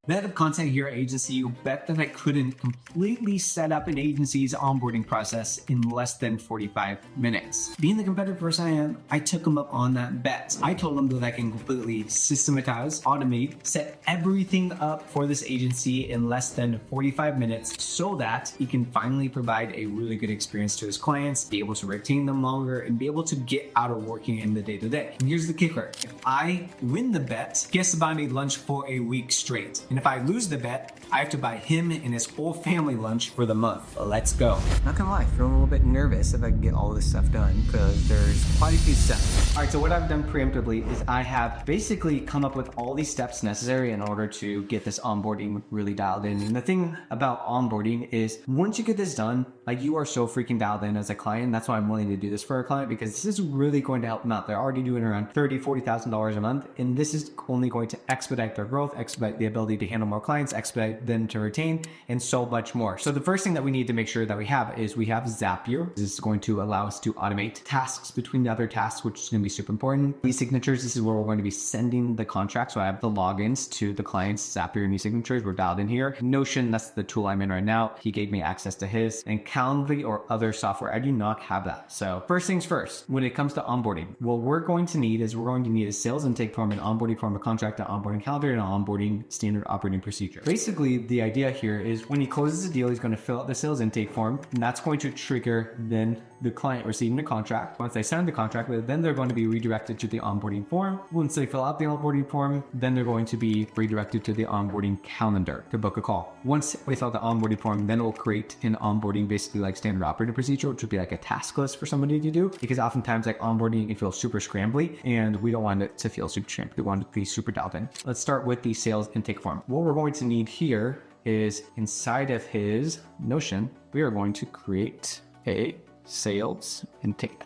Backup content here agency, you bet that I couldn't completely set up an agency's onboarding process in less than 45 minutes. Being the competitive person I am, I took them up on that bet. I told them that I can completely systematize, automate, set everything up for this agency in less than 45 minutes so that he can finally provide a really good experience to his clients, be able to retain them longer, and be able to get out of working in the day-to-day. And here's the kicker. If I win the bet, he has to buy me lunch for a week straight. And if I lose the bet, I have to buy him and his whole family lunch for the month. Let's go. Not gonna lie, feeling a little bit nervous if I can get all this stuff done because there's quite a few steps. All right, so what I've done preemptively is I have basically come up with all these steps necessary in order to get this onboarding really dialed in. And the thing about onboarding is once you get this done, like you are so freaking dialed in as a client. That's why I'm willing to do this for a client because this is really going to help them out. They're already doing around $30,000, $40,000 a month. And this is only going to expedite their growth, expedite the ability to handle more clients, expedite them to retain, and so much more. So the first thing that we need to make sure that we have is we have Zapier. This is going to allow us to automate tasks between the other tasks, which is going to be super important. E-signatures, this is where we're going to be sending the contract. So I have the logins to the client's Zapier and e-signatures. We're dialed in here. Notion, that's the tool I'm in right now. He gave me access to his. And Calendly or other software, I do not have that. So first things first, when it comes to onboarding, what we're going to need is we're going to need a sales intake form, an onboarding form, a contract, an onboarding calendar, and an onboarding standard operating procedure. Basically, the idea here is when he closes a deal, he's going to fill out the sales intake form, and that's going to trigger then the client receiving the contract. Once they sign the contract, then they're going to be redirected to the onboarding form. Once they fill out the onboarding form, then they're going to be redirected to the onboarding calendar to book a call. Once we fill out the onboarding form, then it will create an onboarding, basically like standard operating procedure, which would be like a task list for somebody to do, because oftentimes like onboarding can feel super scrambly and we don't want it to feel super scrambly. We want it to be super dialed in. Let's start with the sales intake form. What we're going to need here is inside of his Notion, we are going to create a sales intake.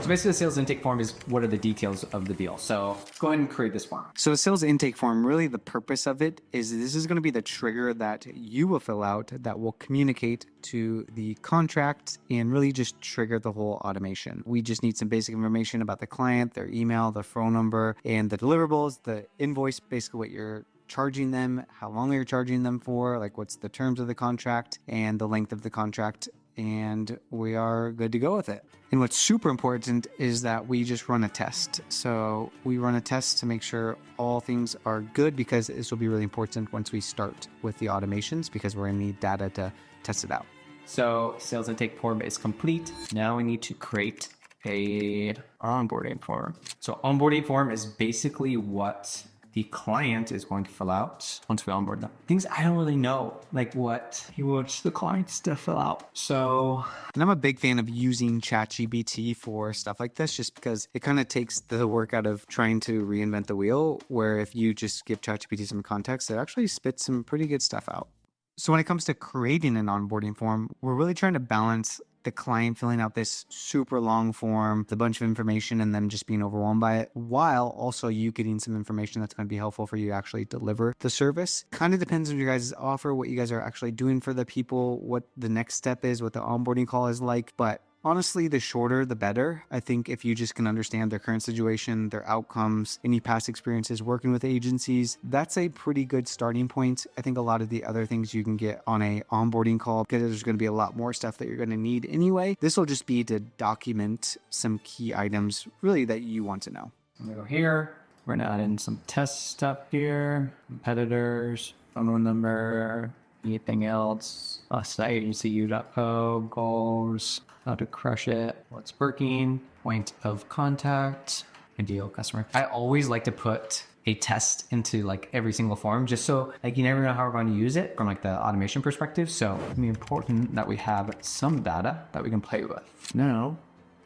So basically the sales intake form is what are the details of the deal. So go ahead and create this form. So the sales intake form, really the purpose of it is this is going to be the trigger that you will fill out that will communicate to the contract and really just trigger the whole automation. We just need some basic information about the client, their email, their phone number, and the deliverables, the invoice, basically what you're charging them, how long you're charging them for, like what's the terms of the contract and the length of the contract, and we are good to go with it. And what's super important is that we just run a test. So we run a test to make sure all things are good because this will be really important once we start with the automations because we're gonna need data to test it out. So sales intake form is complete. Now we need to create a onboarding form. So onboarding form is basically what the client is going to fill out once we onboard them. Things I don't really know, like what he wants the clients to fill out. So, and I'm a big fan of using ChatGPT for stuff like this, just because it kind of takes the work out of trying to reinvent the wheel, where if you just give ChatGPT some context, it actually spits some pretty good stuff out. So when it comes to creating an onboarding form, we're really trying to balance the client filling out this super long form, the bunch of information, and them just being overwhelmed by it, while also you getting some information that's going to be helpful for you to actually deliver the service. Kind of depends on your guys' offer, what you guys are actually doing for the people, what the next step is, what the onboarding call is like. But honestly, the shorter, the better. I think if you just can understand their current situation, their outcomes, any past experiences working with agencies, that's a pretty good starting point. I think a lot of the other things you can get on a onboarding call, because there's going to be a lot more stuff that you're going to need anyway. This will just be to document some key items really that you want to know. I'm going to go here. We're going to add in some test stuff here, competitors, phone number, anything else, site agency.co, goals, how to crush it, what's working, point of contact, ideal customer. I always like to put a test into like every single form, just so like you never know how we're going to use it from like the automation perspective. So it's important that we have some data that we can play with. Now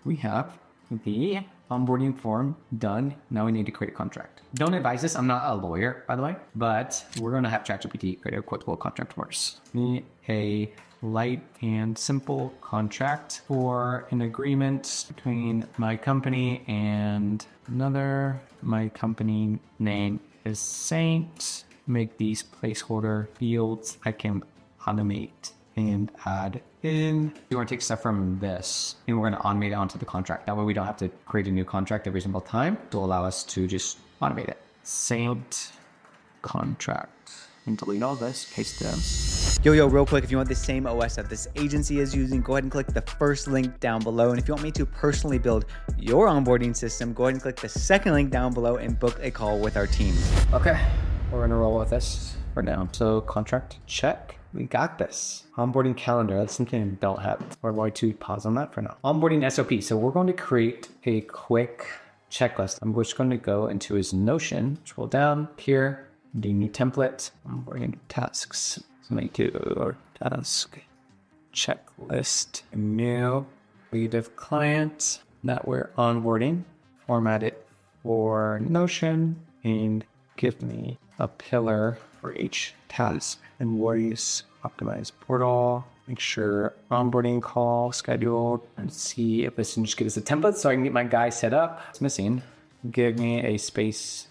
we have the onboarding form done. Now we need to create a contract. Don't advise this. I'm not a lawyer, by the way, but we're going to have ChatGPT create a quotable contract for us. Need a light and simple contract for an agreement between my company and another. My company name is Saint. Make these placeholder fields I can automate and add in. You want to take stuff from this and we're going to automate it onto the contract. That way we don't have to create a new contract every single time to allow us to just automate it. Saint contract. and delete all this, paste this. Yo, real quick, if you want the same OS that this agency is using, go ahead and click the first link down below. And if you want me to personally build your onboarding system, go ahead and click the second link down below and book a call with our team. Okay, we're gonna roll with this for now. So contract, check. We got this. Onboarding calendar, that's something I don't have. We're going to pause on that for now. Onboarding SOP. So we're going to create a quick checklist. I'm just going to go into his Notion, scroll down here, the new template, onboarding tasks. So make do task checklist, new creative client that we're onboarding, format it for Notion, and give me a pillar for each task. And voice, optimize portal, make sure onboarding call scheduled, and see if this can just give us a template so I can get my guy set up. It's missing. Give me a space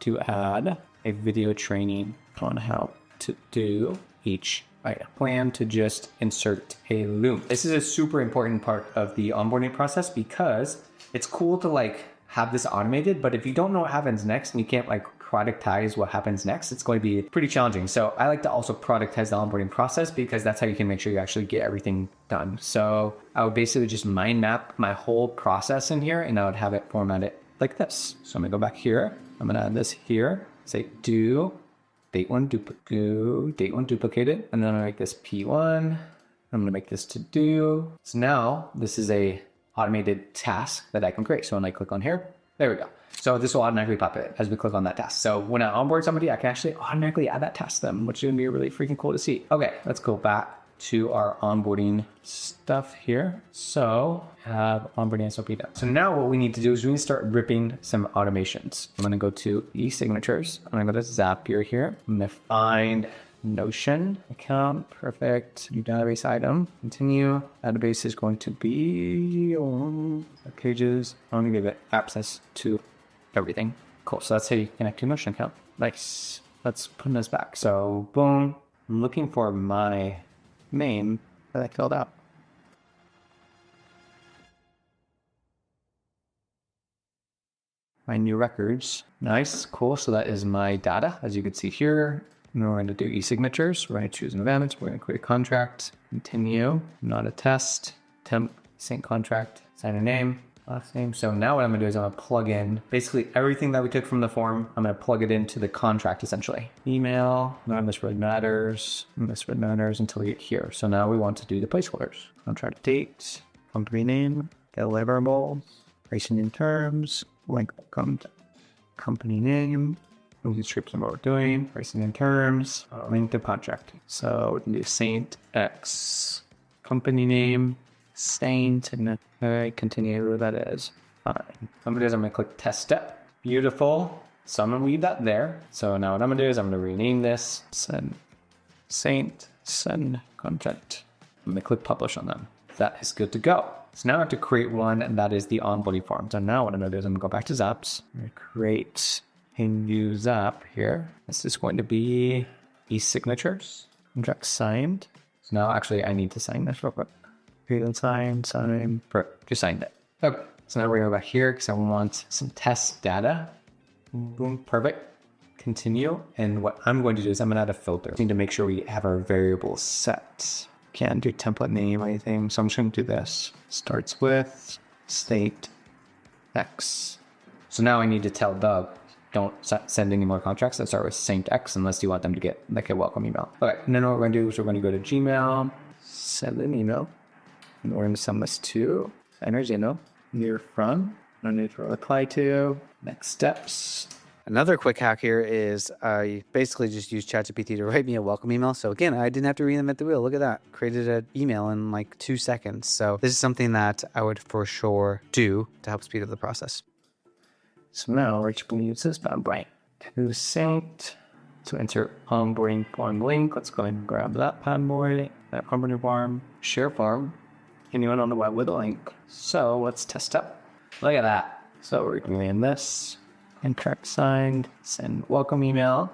to add a video training on how to do each item. Plan to just insert a loom. This is a super important part of the onboarding process because it's cool to like have this automated, but if you don't know what happens next and you can't like productize what happens next, it's going to be pretty challenging. So I like to also productize the onboarding process because that's how you can make sure you actually get everything done. So I would basically just mind map my whole process in here and I would have it formatted like this. So I'm gonna go back here. I'm gonna add this here, say do, date one duplicated, and then I'm gonna make this P1. I'm gonna make this to do. So now this is a automated task that I can create. So when I click on here, there we go. So this will automatically pop it as we click on that task. So when I onboard somebody, I can actually automatically add that task to them, which is gonna be really freaking cool to see. Okay, let's go back to our onboarding stuff here. So have onboarding SOP done. So now what we need to do is we need to start ripping some automations. I'm gonna go to e-signatures. I'm gonna go to Zapier here. I'm gonna find Notion account, perfect. New database item, continue. Database is going to be on pages. I'm gonna give it access to everything. Cool, so that's how you connect to Notion account. Nice, let's put this back. So boom, I'm looking for my name that I filled out. My new records, nice, cool. So that is my data, as you can see here. And we're going to do e-signatures. We're going to choose an event. We're going to create a contract, continue, not a test, temp, sync contract, sign a name, last name. So now what I'm going to do is I'm going to plug in basically everything that we took from the form. I'm going to plug it into the contract essentially. Email, misread matters until we get here. So now we want to do the placeholders. Contract date, company name, deliverable, pricing in terms, link company name. We strip some what we're doing, pricing in terms, link to contract. So we can do Saint X, company name, Saint, and then continue where that is. Fine. I'm gonna click test step. Beautiful. So I'm gonna leave that there. So now what I'm gonna do is I'm gonna rename this, send Saint, send contract. I'm gonna click publish on them. That is good to go. So now I have to create one, and that is the onboarding form. So now what I'm gonna do is I'm gonna go back to Zaps, I'm gonna create and use up here. This is going to be e-signatures, contract signed. So now actually I need to sign this real quick. Create and sign, just signed it. Okay, so now we're gonna go back here because I want some test data. Boom, perfect. Continue. And what I'm going to do is I'm gonna add a filter. We need to make sure we have our variables set. Can't do template name or anything, so I'm just gonna do this. Starts with state X. So now I need to tell Doug, don't send any more contracts that start with Saint X unless you want them to get like a welcome email. Okay, and then what we're gonna do is we're gonna go to Gmail, send an email, and we're gonna send this to near from, no need to reply to, next steps. Another quick hack here is I basically just used ChatGPT to write me a welcome email. So again, I didn't have to reinvent the wheel. Look at that. Created an email in like 2 seconds. So this is something that I would for sure do to help speed up the process. So now we're just going to use this bad boy to Saint to enter onboarding form link. Let's go ahead and grab that bad boy, that onboarding form, share form, anyone on the web with a link. So let's test up. Look at that. So we're doing this, contract signed, send welcome email.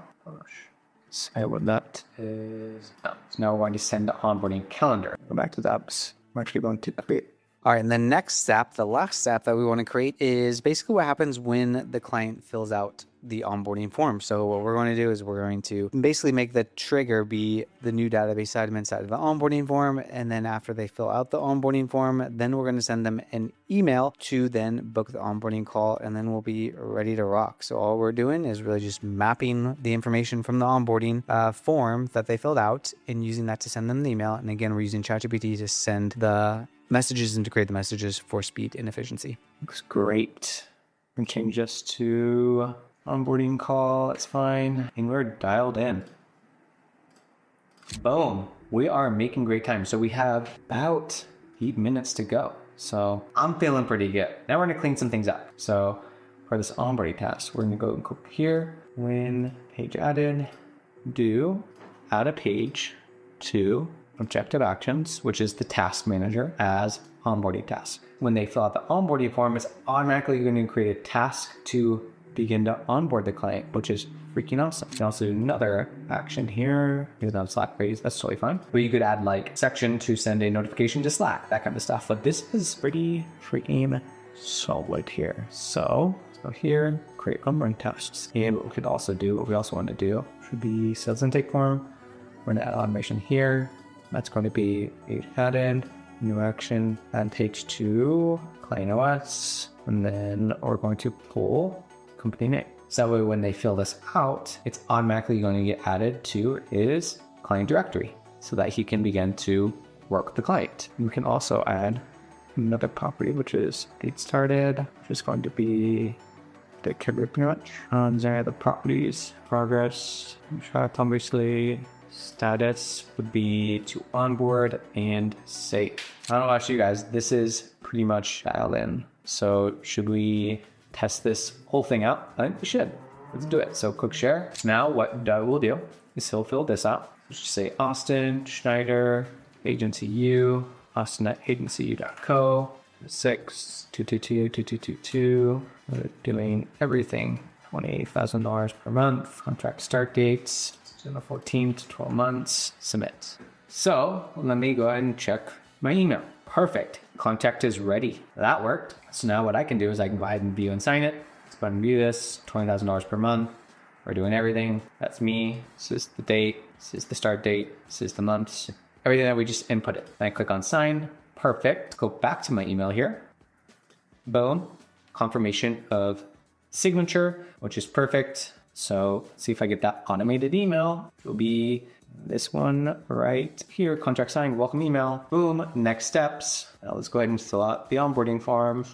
So what that is. So now we're going to send the onboarding calendar. Go back to the apps. We're actually going to create All right, and the next step, the last step that we want to create is basically what happens when the client fills out the onboarding form. So what we're going to do is we're going to basically make the trigger be the new database item inside of the onboarding form. And then after they fill out the onboarding form, then we're going to send them an email to then book the onboarding call, and then we'll be ready to rock. So all we're doing is really just mapping the information from the onboarding form that they filled out and using that to send them the email. And again, we're using ChatGPT to send the messages and to create the messages for speed and efficiency. Looks great. We can change this to onboarding call. That's fine. And we're dialed in. Boom. We are making great time. So we have about 8 minutes to go. So I'm feeling pretty good. Now we're going to clean some things up. So for this onboarding task, we're going to go and click here. When page added, do add a page to objective actions, which is the task manager, as onboarding task. When they fill out the onboarding form, it's automatically going to create a task to begin to onboard the client, which is freaking awesome. You can also do another action here. Here's on Slack page. That's totally fine. But you could add like section to send a notification to Slack, that kind of stuff. But this is pretty freaking solid here. So let's go here, create onboarding tasks. And what we could also do, what we also want to do should be sales intake form. We're going to add automation here. That's going to be page added, new action, add page to client OS, and then we're going to pull company name. So that way when they fill this out, it's automatically going to get added to his client directory so that he can begin to work with the client. We can also add another property, which is date started, which is going to be the career pretty much. There, the properties, progress, obviously. Status would be to onboard and save. I don't know about you guys, this is pretty much dialed in. So should we test this whole thing out? I think we should. Let's do it. So click share. Now what Doug will do is he'll fill this out. Let's just say Austin Schneider, agency U, Austin at agency.co, 6222222. We're doing everything. $28,000 per month. Contract start dates. 14 to 12 months, submit. So let me go ahead and check my email. Perfect. Contact is ready. That worked. So now what I can do is I can go ahead and view and sign it. Let's go ahead and view this. $20,000 per month. We're doing everything. That's me. This is the date. This is the start date. This is the months. Everything that we just inputted. Then I click on sign. Perfect. Go back to my email here. Boom. Confirmation of signature, which is perfect. So let's see if I get that automated email. It'll be this one right here, contract signed, welcome email. Boom, next steps. Now let's go ahead and fill out the onboarding form.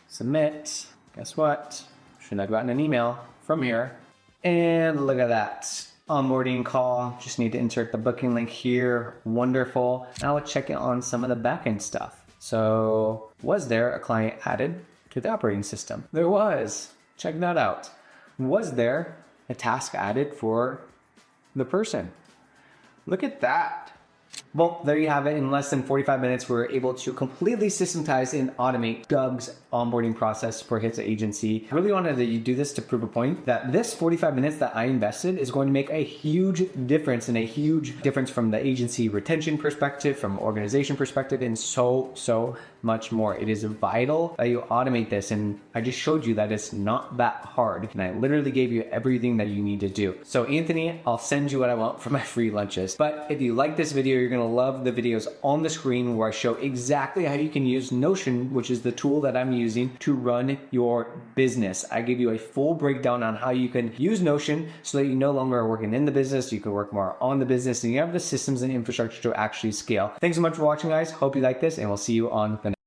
Submit. Guess what? Shouldn't have gotten an email from here. And look at that. Onboarding call. Just need to insert the booking link here. Wonderful. Now let's check in on some of the backend stuff. So was there a client added to the operating system? There was. Check that out. Was there a task added for the person? Look at that. Well, there you have it. In less than 45 minutes, we're able to completely systematize and automate Doug's onboarding process for his agency. I really wanted to do this to prove a point that this 45 minutes that I invested is going to make a huge difference, and a huge difference from the agency retention perspective, from organization perspective, and so much more. It is vital that you automate this, and I just showed you that it's not that hard, and I literally gave you everything that you need to do. So Anthony, I'll send you what I want for my free lunches. But if you like this video, you're gonna love the videos on the screen where I show exactly how you can use Notion, which is the tool that I'm using to run your business. I give you a full breakdown on how you can use Notion so that you no longer are working in the business, you can work more on the business, and you have the systems and infrastructure to actually scale. Thanks so much for watching, guys. Hope you like this, and we'll see you on the next